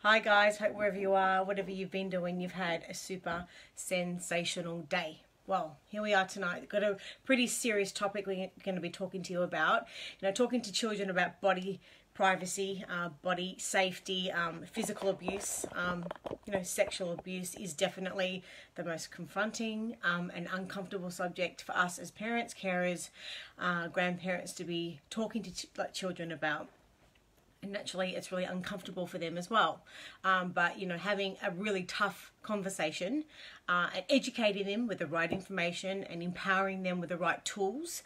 Hi guys, hope wherever you are, whatever you've been doing, you've had a super sensational day. Well, here we are tonight. We've got a pretty serious topic we're going to be talking to you about. Talking to children about body privacy, body safety, physical abuse, sexual abuse is definitely the most confronting and uncomfortable subject for us as parents, carers, grandparents to be talking to children about. And naturally it's really uncomfortable for them as well, but having a really tough conversation and educating them with the right information and empowering them with the right tools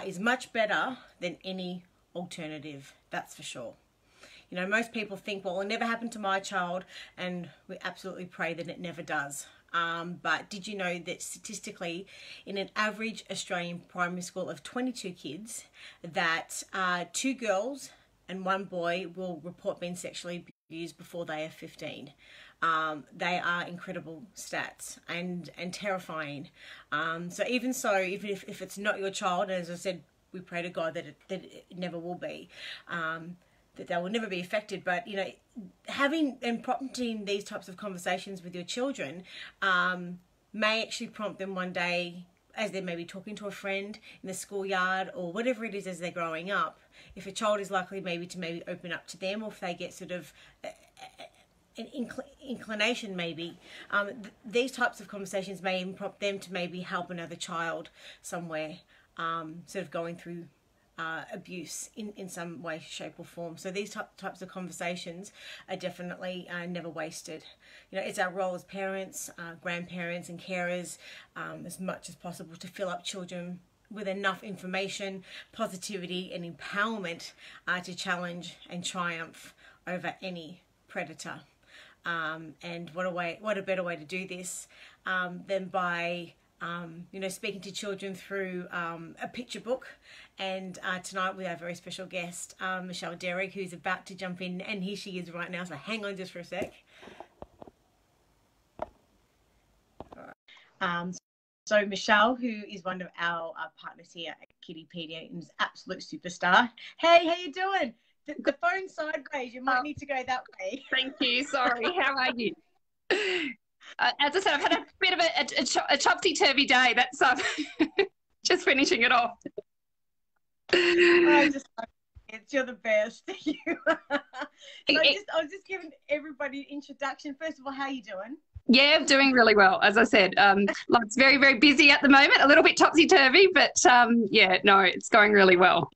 is much better than any alternative, that's for sure. Most people think, well, it never happened to my child, and we absolutely pray that it never does. But did you know that statistically, in an average Australian primary school of 22 kids, that 2 girls and 1 boy will report being sexually abused before they are 15. They are incredible stats and terrifying. So even if it's not your child, and as I said, we pray to God that it never will be, that they will never be affected. But having and prompting these types of conversations with your children may actually prompt them one day, as they're maybe talking to a friend in the schoolyard or whatever it is as they're growing up, if a child is likely to open up to them, or if they get sort of an inclination maybe, these types of conversations may even prompt them to maybe help another child somewhere, sort of going through abuse in some way, shape or form. So these types of conversations are definitely never wasted. It's our role as parents, grandparents and carers, as much as possible, to fill up children with enough information, positivity and empowerment to challenge and triumph over any predator. And what a better way to do this than by speaking to children through a picture book. And tonight we have a very special guest, Michelle Derrig, who's about to jump in, and here she is right now, so hang on just for a sec. So Michelle, who is one of our partners here at Kittypedia, and is an absolute superstar. Hey, how you doing? The phone's sideways, you might need to go that way. Thank you, sorry, how are you? As I said, I've had a bit of a topsy-turvy day. That's just finishing it off. You're the best. I was just giving everybody an introduction. First of all, how are you doing? Yeah, I'm doing really well. As I said, life's very, very busy at the moment, a little bit topsy-turvy, but yeah, no, it's going really well.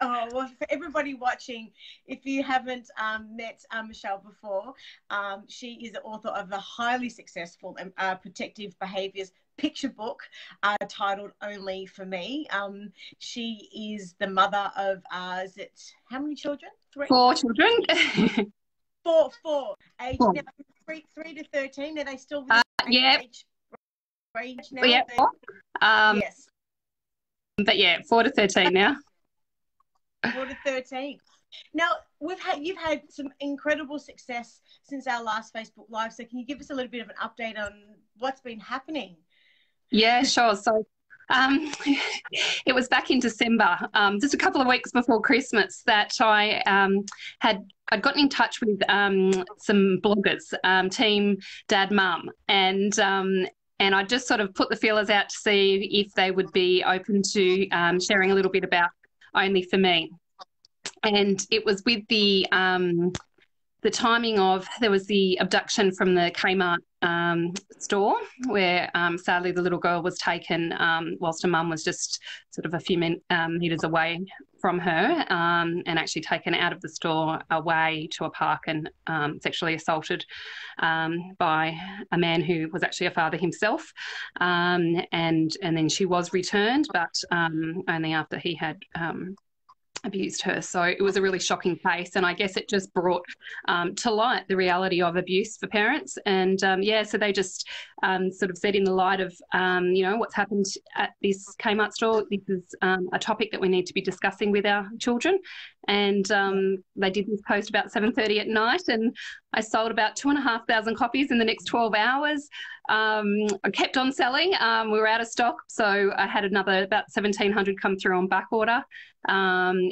Oh, well, for everybody watching, if you haven't met Michelle before, she is the author of the highly successful Protective Behaviours picture book titled Only for Me. She is the mother of, how many children? 3? 4 children. Four. Age 4. Now, 3 to 13. Are they still within yeah. age range now? Yeah. Yes. But yeah, 4 to 13 now. 4 to 13. Now, you've had some incredible success since our last Facebook Live. So can you give us a little bit of an update on what's been happening? Yeah, sure. So it was back in December, just a couple of weeks before Christmas, that I'd gotten in touch with some bloggers, Team Dad Mum, and I just sort of put the feelers out to see if they would be open to sharing a little bit about Only for Me. And it was with the timing of, there was the abduction from the Kmart store where sadly the little girl was taken whilst her mum was just sort of a few metres away from her, and actually taken out of the store away to a park and sexually assaulted by a man who was actually a father himself, and then she was returned, but only after he had abused her. So it was a really shocking case, and I guess it just brought to light the reality of abuse for parents. And so they just sort of said, in the light of what's happened at this Kmart store, this is a topic that we need to be discussing with our children. And they did this post about 7:30 at night, and I sold about 2,500 copies in the next 12 hours. I kept on selling. We were out of stock, so I had another about 1,700 come through on back order,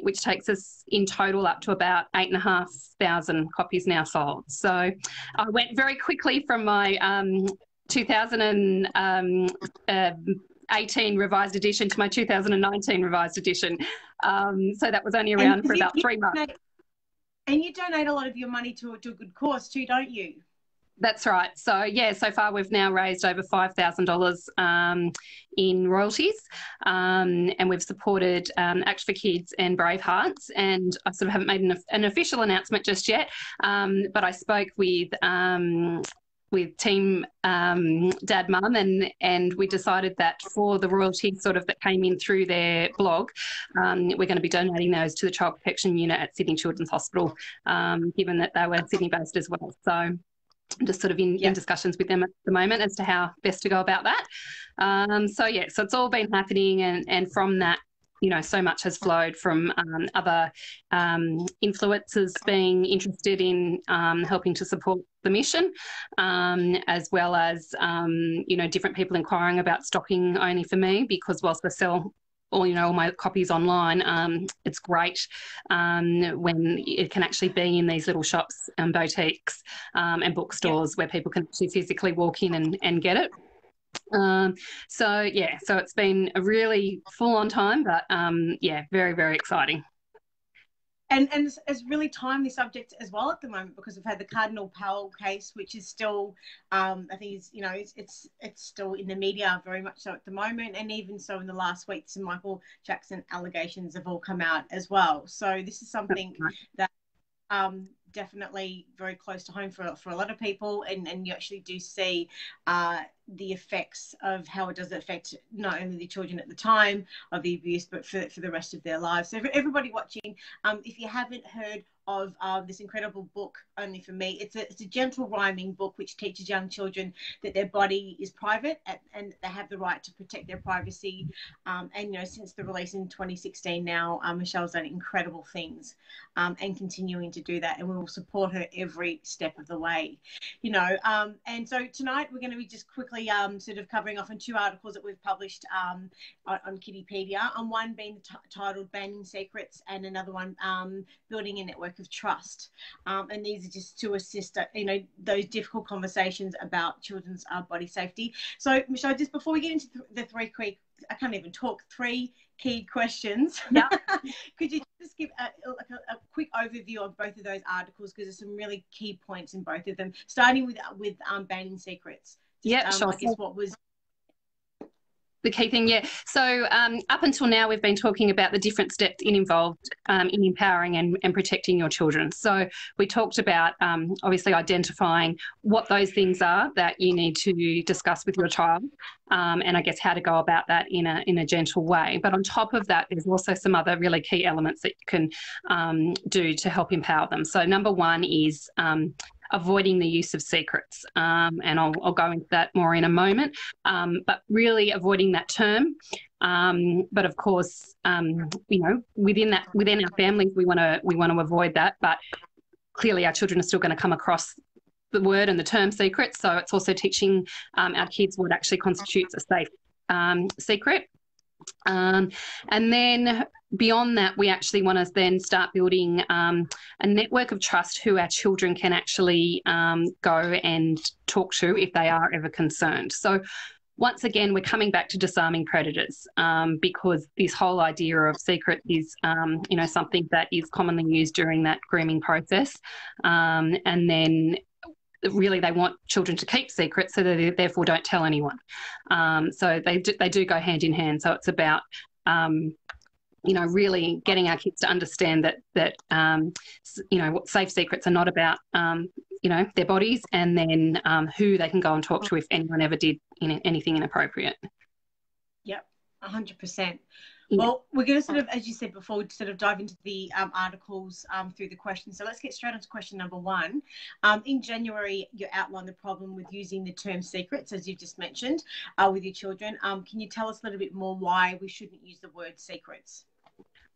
which takes us in total up to about 8,500 copies now sold. So I went very quickly from my 2018 revised edition to my 2019 revised edition. So that was only around for about 3 months. And you donate a lot of your money to a good cause too, don't you? That's right. So, yeah, so far we've now raised over $5,000 in royalties, and we've supported Act for Kids and Brave Hearts. And I sort of haven't made an official announcement just yet, but I spoke with Team Dad Mum, and we decided that for the royalties sort of that came in through their blog, we're going to be donating those to the Child Protection Unit at Sydney Children's Hospital, given that they were Sydney based as well. So I'm just sort of in discussions with them at the moment as to how best to go about that. So it's all been happening, and from that, you know, so much has flowed from other influencers being interested in helping to support the mission, as well as, you know, different people inquiring about stocking only for me, because whilst I sell all my copies online, it's great when it can actually be in these little shops and boutiques and bookstores where people can actually physically walk in and get it. So it's been a really full-on time, but very, very exciting. And it's really timely subject as well at the moment, because we've had the Cardinal Powell case, which is still, I think it's still in the media very much so at the moment, and even so in the last week, some Michael Jackson allegations have all come out as well. So this is something that definitely very close to home for a lot of people, and you actually do see the effects of how it does affect not only the children at the time of the abuse, but for the rest of their lives. So for everybody watching, if you haven't heard of this incredible book, Only for Me, it's a gentle rhyming book which teaches young children that their body is private and they have the right to protect their privacy. And since the release in 2016 now, Michelle's done incredible things and continuing to do that, and we will support her every step of the way. And so tonight we're going to be just quickly sort of covering off on 2 articles that we've published on Kiddipedia, and one being titled Banning Secrets, and another one Building a Network of Trust. And these are just to assist those difficult conversations about children's body safety. So Michelle, just before we get into the three key questions, could you just give a quick overview of both of those articles, because there's some really key points in both of them, starting with Banning Secrets. Sure. I guess what was the key thing, So up until now, we've been talking about the different steps involved in empowering and protecting your children. So we talked about obviously identifying what those things are that you need to discuss with your child, and I guess how to go about that in a gentle way. But on top of that, there's also some other really key elements that you can do to help empower them. So number one is avoiding the use of secrets, and I'll go into that more in a moment, but really avoiding that term. But of course, within our families, we want to avoid that, but clearly our children are still going to come across the word and the term secret. So it's also teaching our kids what actually constitutes a safe secret. And then beyond that, we actually want to then start building a network of trust who our children can actually go and talk to if they are ever concerned. So once again, we're coming back to disarming predators, because this whole idea of secret is, something that is commonly used during that grooming process. And then really they want children to keep secrets, so that they therefore don't tell anyone. So they do go hand in hand. So it's about really getting our kids to understand that what safe secrets are not about their bodies, and then who they can go and talk to if anyone ever did anything inappropriate. Yep, 100%. Well, we're going to sort of, as you said before, sort of dive into the articles through the questions. So let's get straight into question number one. In January, you outlined the problem with using the term secrets, as you've just mentioned, with your children. Can you tell us a little bit more why we shouldn't use the word secrets?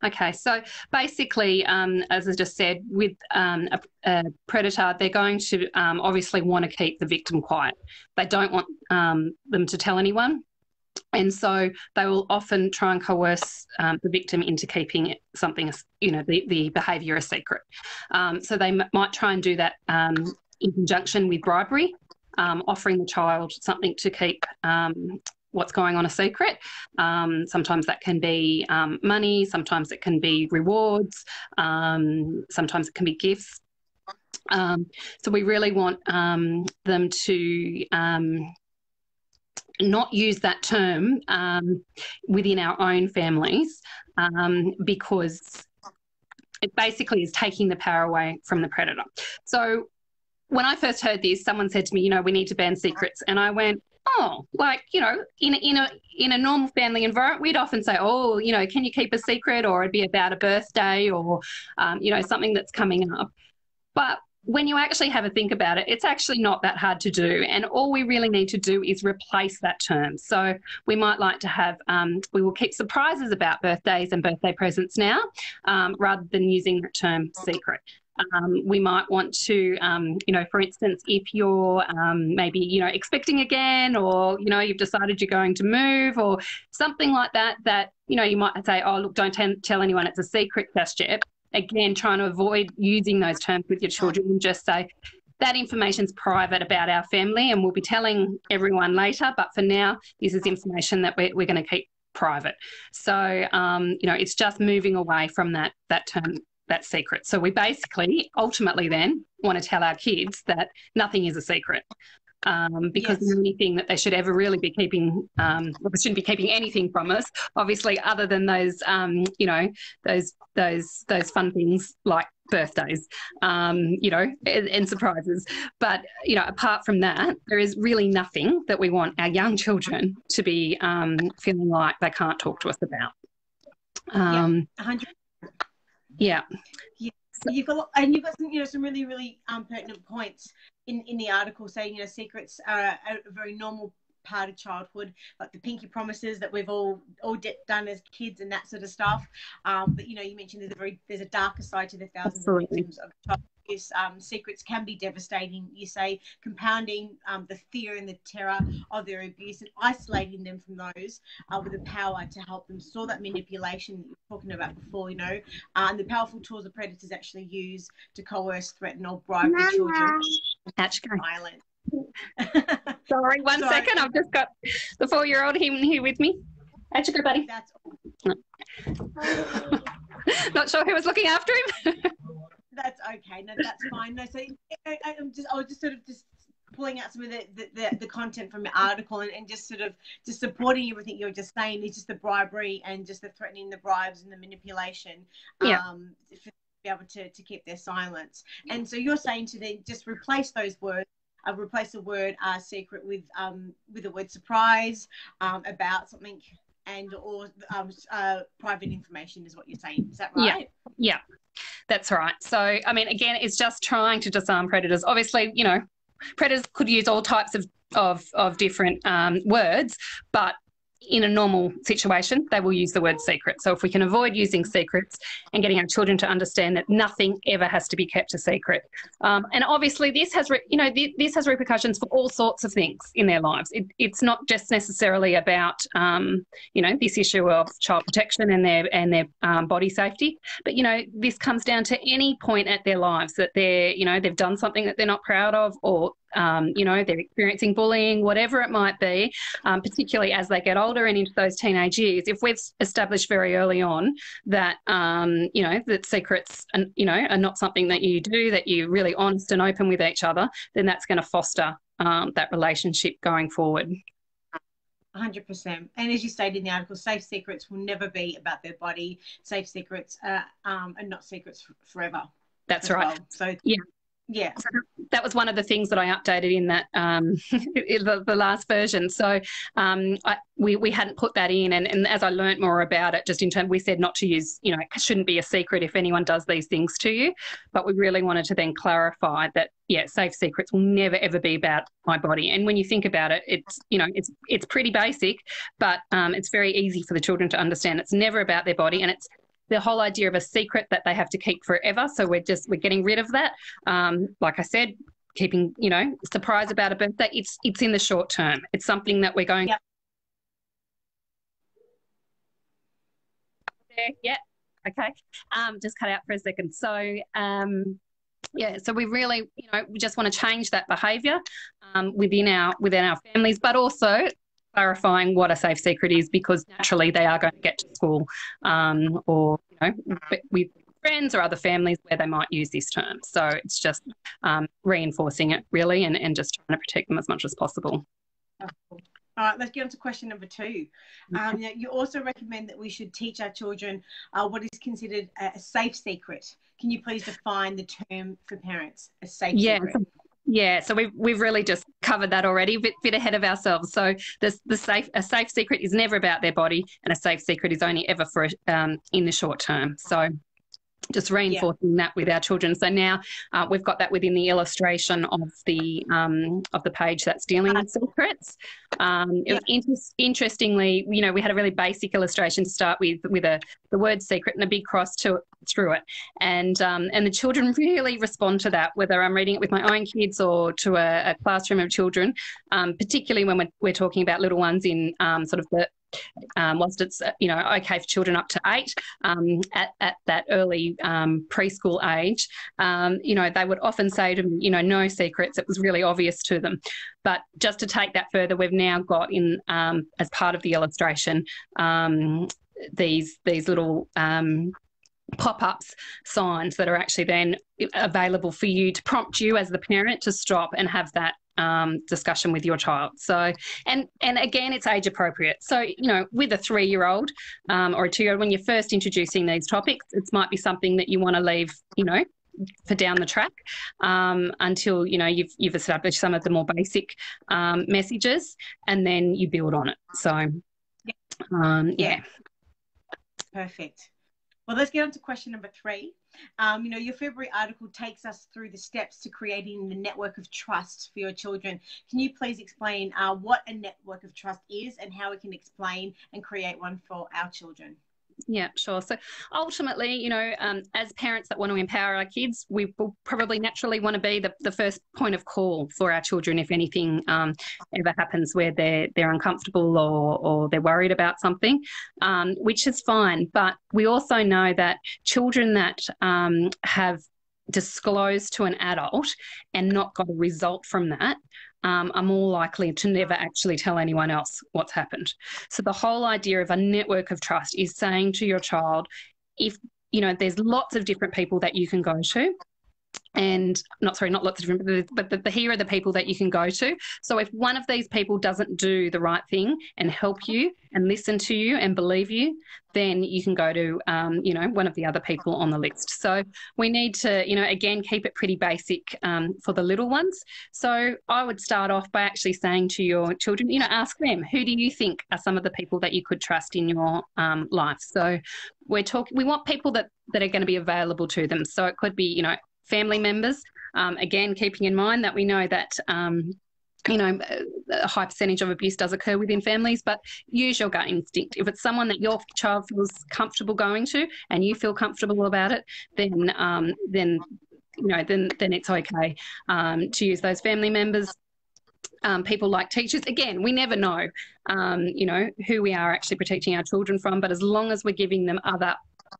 Okay, so basically, as I just said, with a predator, they're going to obviously want to keep the victim quiet. They don't want them to tell anyone. And so they will often try and coerce the victim into keeping something, the behaviour a secret. So they might try and do that in conjunction with bribery, offering the child something to keep what's going on a secret. Sometimes that can be money, sometimes it can be rewards, sometimes it can be gifts. So we really want them to not use that term within our own families because it basically is taking the power away from the predator. So when I first heard this, someone said to me, we need to ban secrets. And I went, oh, in a normal family environment, we'd often say, oh, can you keep a secret? Or it'd be about a birthday or, something that's coming up. But when you actually have a think about it, it's actually not that hard to do. And all we really need to do is replace that term. So we might like to have, we will keep surprises about birthdays and birthday presents now, rather than using the term secret. We might want to, for instance, if you're maybe, expecting again, or, you've decided you're going to move or something like that, you might say, oh, look, don't tell anyone it's a secret just yet. Again, trying to avoid using those terms with your children and just say that information's private about our family and we'll be telling everyone later, but for now, this is information that we're going to keep private. So, it's just moving away from that term, that secret. So we basically ultimately then want to tell our kids that nothing is a secret. Because the only thing that they should ever really be keeping, they shouldn't be keeping anything from us, obviously, other than those, those fun things like birthdays, and surprises. But, apart from that, there is really nothing that we want our young children to be feeling like they can't talk to us about. 100%. Yeah. You've got some really, really pertinent points in the article saying, secrets are a very normal part of childhood, like the pinky promises that we've all done as kids and that sort of stuff. But, you mentioned there's a darker side to the thousands of victims of child abuse. Secrets can be devastating, you say, compounding the fear and the terror of their abuse and isolating them from those with the power to help them store that manipulation that you were talking about before, and the powerful tools the predators actually use to coerce, threaten or bribe the children. Violent. Sorry, one second. I've just got the 4-year-old here with me. How'd you go, buddy? That's Not sure who was looking after him. That's okay. No, that's fine. No, so I was just sort of pulling out some of the content from the article and just sort of just supporting everything you're just saying. It's just the bribery and just the threatening, the bribes and the manipulation. For be able to keep their silence. And so you're saying to them, just replace those words. Replace the word secret with the word surprise about something or private information is what you're saying. Is that right? Yeah, that's right. So, I mean, again, it's just trying to disarm predators. Obviously, predators could use all types of different words, but in a normal situation, they will use the word secret. So if we can avoid using secrets and getting our children to understand that nothing ever has to be kept a secret. And obviously this has, this has repercussions for all sorts of things in their lives. It's not just necessarily about, this issue of child protection and their body safety, but, this comes down to any point at their lives that they've done something that they're not proud of, or they're experiencing bullying, whatever it might be, particularly as they get older and into those teenage years. If we've established very early on that, that secrets, are not something that you do, that you're really honest and open with each other, then that's going to foster that relationship going forward. 100%. And as you stated in the article, safe secrets will never be about their body. Safe secrets are not secrets forever. That's right. Well. So yeah. So that was one of the things that I updated in that the last version. So we hadn't put that in, and as I learnt more about it, just in terms, we said not to use, it shouldn't be a secret if anyone does these things to you, but we really wanted to then clarify that, safe secrets will never ever be about my body. And when you think about it, it's pretty basic, but it's very easy for the children to understand. It's never about their body, and the whole idea of a secret that they have to keep forever. So we're getting rid of that. Like I said, keeping, surprise about a birthday. It's in the short term. It's something that we're going. Yep. Yeah. Okay. Just cut out for a second. So, so we really, we just want to change that behaviour within our families, but also clarifying what a safe secret is, because naturally they are going to get to school or with friends or other families where they might use this term. So it's just reinforcing it really, and just trying to protect them as much as possible. All right, let's get on to question number 2. You also recommend that we should teach our children what is considered a safe secret. Can you please define the term for parents, a safe secret? Yeah, so we've really just covered that already, a bit ahead of ourselves. So a safe secret is never about their body, and a safe secret is only ever for in the short term. So just reinforcing that with our children. So now we've got that within the illustration of the page that's dealing with secrets. Interestingly, we had a really basic illustration to start with the word secret and a big cross through it, and the children really respond to that, whether I'm reading it with my own kids or to a classroom of children, particularly when we're talking about little ones in sort of the whilst it's okay for children up to 8, at that early preschool age, they would often say to me, no secrets. It was really obvious to them. But just to take that further, we've now got in as part of the illustration these little pop-ups signs that are actually then available for you to prompt you as the parent to stop and have that discussion with your child. So, and again, it's age appropriate. So, with a 3-year-old or a 2-year-old, when you're first introducing these topics, it might be something that you want to leave, for down the track until, you've established some of the more basic messages, and then you build on it. So, Perfect. Well, let's get on to question number 3. Your February article takes us through the steps to creating the network of trust for your children. Can you please explain what a network of trust is and how we can explain and create one for our children? Yeah, sure. So ultimately, as parents that want to empower our kids, we will probably naturally want to be the first point of call for our children if anything ever happens where they're uncomfortable or they're worried about something, which is fine. But we also know that children that have disclosed to an adult and not got a result from that are more likely to never actually tell anyone else what's happened. So the whole idea of a network of trust is saying to your child, if there's lots of different people that you can go to, and not lots of different, but here are the people that you can go to. So if one of these people doesn't do the right thing and help you and listen to you and believe you, then you can go to, one of the other people on the list. So we need to, again, keep it pretty basic for the little ones. So I would start off by actually saying to your children, ask them, who do you think are some of the people that you could trust in your life? So we want people that are going to be available to them. So it could be, family members, again, keeping in mind that we know that, a high percentage of abuse does occur within families, but use your gut instinct. If it's someone that your child feels comfortable going to and you feel comfortable about it, then it's okay to use those family members. People like teachers. Again, we never know, who we are actually protecting our children from, but as long as we're giving them other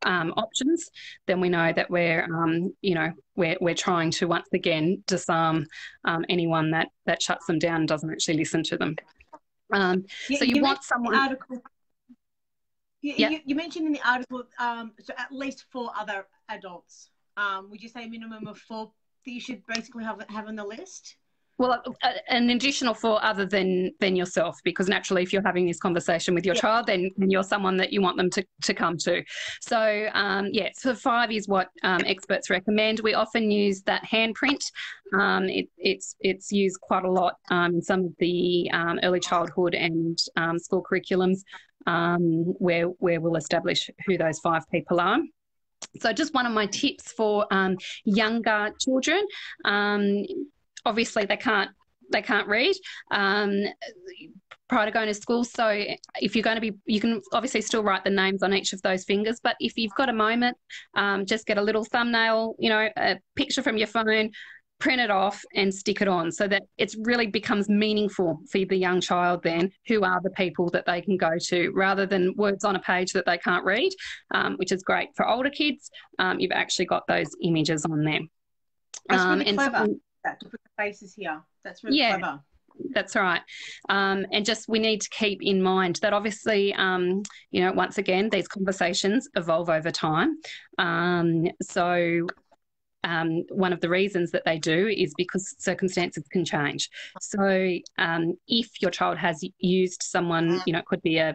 options, then we know that we're trying to once again disarm anyone that shuts them down and doesn't actually listen to them. So you want someone. Article. You mentioned in the article, so at least 4 other adults. Would you say a minimum of 4 that you should basically have on the list? Well, an additional 4 other than yourself, because naturally if you're having this conversation with your child, then you're someone that you want them to come to. So, so 5 is what experts recommend. We often use that handprint. It's used quite a lot in some of the early childhood and school curriculums where we'll establish who those 5 people are. So just one of my tips for younger children, obviously they can't read. prior to going to school. So if you're going to be, you can obviously still write the names on each of those fingers, but if you've got a moment, just get a little thumbnail, you know, a picture from your phone, print it off and stick it on, so that it really becomes meaningful for the young child then, who are the people that they can go to, rather than words on a page that they can't read, which is great. For older kids, you've actually got those images on there. That's really clever, to put the faces here. That's really clever. That's right. And just, we need to keep in mind that obviously, you know, once again, these conversations evolve over time. So one of the reasons that they do is because circumstances can change. So if your child has used someone, you know, it could be a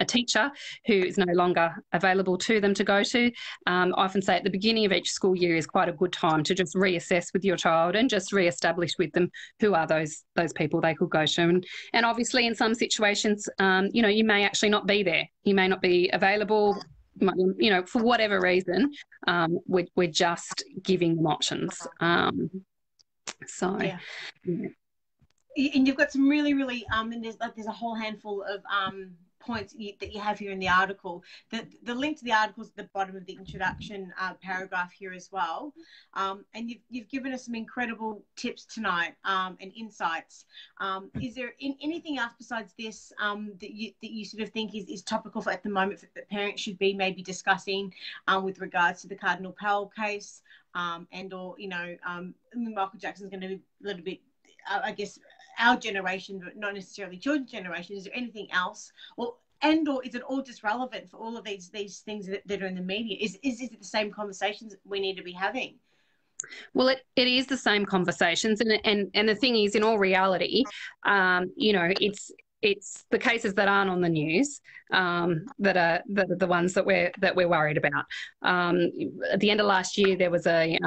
teacher who is no longer available to them to go to, I often say at the beginning of each school year is quite a good time to just reassess with your child and just reestablish with them who are those people they could go to. And obviously in some situations, you know, you may actually not be there. You may not be available, you know, for whatever reason. We're just giving them options. Yeah. And you've got some really, really, and there's a whole handful of points that you have here in the article. The link to the article is at the bottom of the introduction paragraph here as well. And you've given us some incredible tips tonight and insights. Is there anything else besides this that you sort of think is topical for, at the moment, that parents should be maybe discussing with regards to the Cardinal Powell case, and or, you know, Michael Jackson's going to be a little bit, I guess, our generation, but not necessarily children's generation? Is there anything else, or is it all just relevant for all of these things that are in the media? Is it the same conversations we need to be having? Well, it is the same conversations, and the thing is, in all reality, you know, it's the cases that aren't on the news that are the ones that we're worried about. At the end of last year, there was a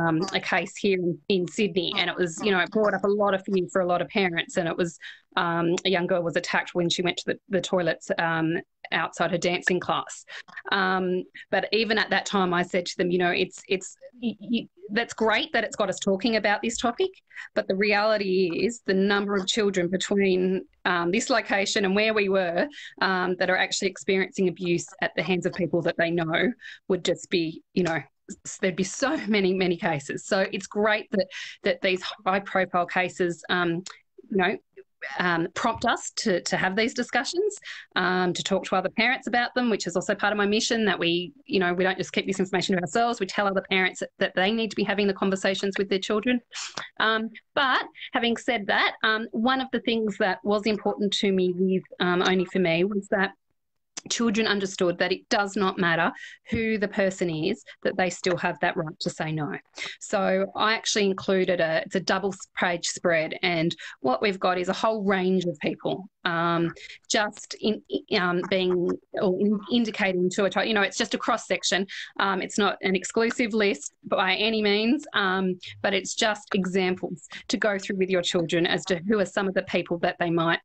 case here in Sydney, and it was, you know, it brought up a lot of fear for a lot of parents, and it was a young girl was attacked when she went to the toilets outside her dancing class. But even at that time, I said to them, you know, that's great that it's got us talking about this topic, but the reality is the number of children between this location and where we were that are actually experiencing abuse at the hands of people that they know would just be, you know, there'd be so many cases. So it's great that these high profile cases, you know, prompt us to have these discussions, to talk to other parents about them, which is also part of my mission, that we, you know, we don't just keep this information to ourselves. We tell other parents that they need to be having the conversations with their children. But having said that, one of the things that was important to me with Only for Me was that children understood that it does not matter who the person is, that they still have that right to say no. So I actually included it's a double-page spread, and what we've got is a whole range of people, just being or indicating to a child, you know, it's just a cross-section. It's not an exclusive list by any means, but it's just examples to go through with your children as to who are some of the people that they might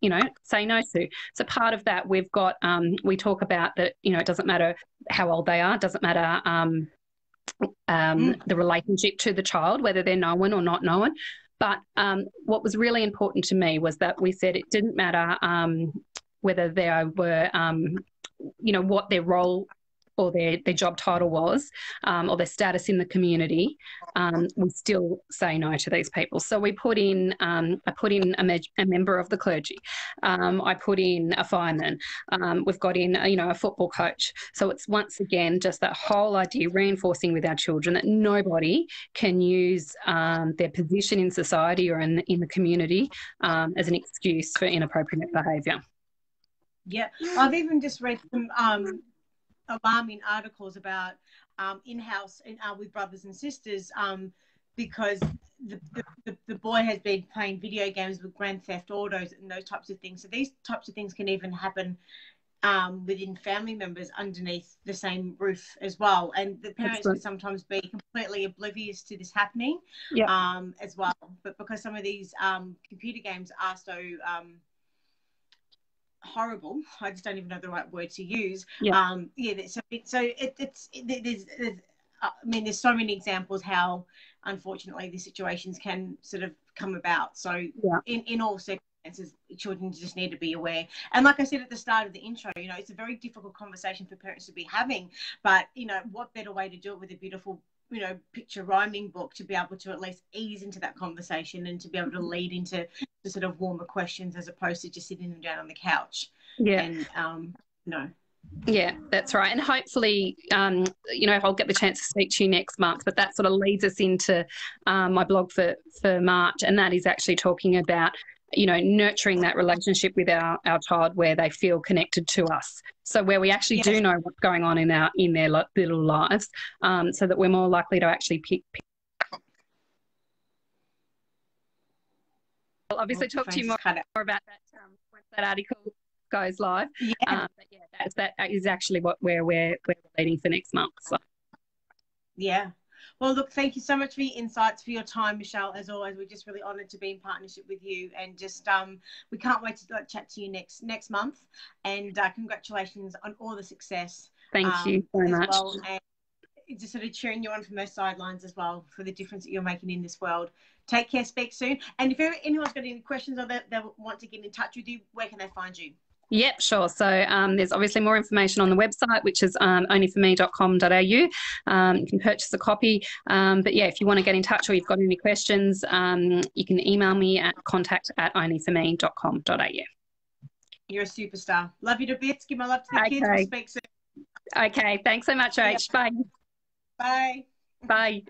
you know, say no to. So part of that, we've got, we talk about that, you know, it doesn't matter how old they are, it doesn't matter the relationship to the child, whether they're known or not known. But what was really important to me was that we said it didn't matter whether they were, you know, what their role or their job title was, or their status in the community, we still say no to these people. So we put in, I put in a member of the clergy. I put in a fireman. We've got in, you know, a football coach. So it's once again just that whole idea, reinforcing with our children that nobody can use their position in society or in the community as an excuse for inappropriate behaviour. Yeah, I've even just read some alarming articles about in-house with brothers and sisters, because the boy has been playing video games with Grand Theft Autos and those types of things. So these types of things can even happen within family members underneath the same roof as well. And the parents can sometimes be completely oblivious to this happening, as well. But because some of these computer games are so horrible, I just don't even know the right word to use. So there's so many examples how unfortunately these situations can sort of come about. So in all circumstances, children just need to be aware. And like I said at the start of the intro, you know, it's a very difficult conversation for parents to be having, but, you know, what better way to do it with a beautiful, you know, picture rhyming book to be able to at least ease into that conversation and to be able to lead into the sort of warmer questions as opposed to just sitting them down on the couch. Yeah. And, no. Yeah, that's right. And hopefully, you know, I'll get the chance to speak to you next month, but that sort of leads us into my blog for March. And that is actually talking about, you know, nurturing that relationship with our child where they feel connected to us. So where we actually do know what's going on in their little lives, so that we're more likely to actually pick. I'll obviously talk to you more about that once that article goes live. Yeah. But yeah, that is actually where we're leading for next month. So. Yeah. Well, look, thank you so much for your insights, for your time, Michelle. As always, we're just really honoured to be in partnership with you, and just we can't wait to chat to you next month. And congratulations on all the success. Thank you very much. Well, and just sort of cheering you on from those sidelines as well for the difference that you're making in this world. Take care. Speak soon. And if anyone's got any questions or they want to get in touch with you, where can they find you? Yep, sure. So there's obviously more information on the website, which is onlyforme.com.au. You can purchase a copy. But yeah, if you want to get in touch or you've got any questions, you can email me at contact@onlyforme.com.au. You're a superstar. Love you to bits. Give my love to the kids. We'll speak soon. Okay. Thanks so much, Rach. Bye. Bye. Bye.